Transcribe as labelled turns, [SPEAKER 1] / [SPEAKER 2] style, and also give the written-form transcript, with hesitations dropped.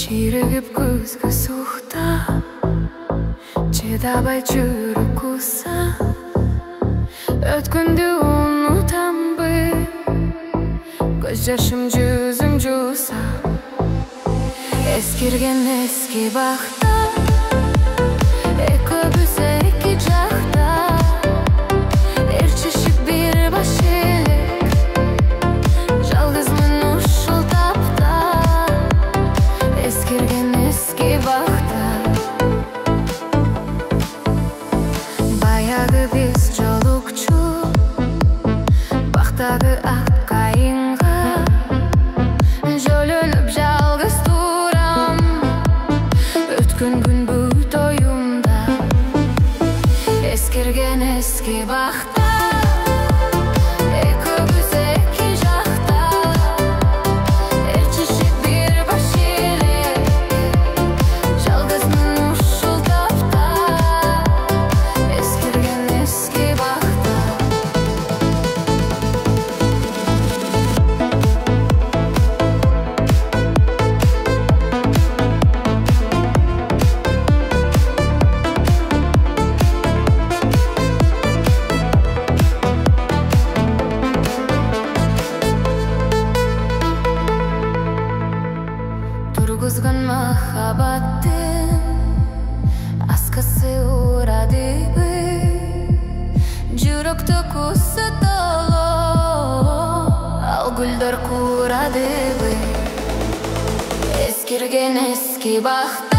[SPEAKER 1] Чирігіп көзгі суықта, чыдабай жүріп құса, өткенді ұмытамбы, көз жашым жүзім жуса. Ескерген ескі бақта, көбісі екі жақта, әрчішік бір баш елік, жалғызмын ұшыл тапта. Ескерген ескі бақта, баяғы біз жолукчу, бақтағы ақ қайынға, жөлініп жалғыз турам, өткен күн бүт ойымда. Ескерген ескі бақта, көбісі екі жақта, әрчішік бір баш елік, жалғызмын ұшыл тапта. Ескерген ескі бақта. Тұрғызған махаббаттың аскасы ұрады бір, жүректі құсы толы, ал гүлдер құрады бір. Ескерген ескі бақта.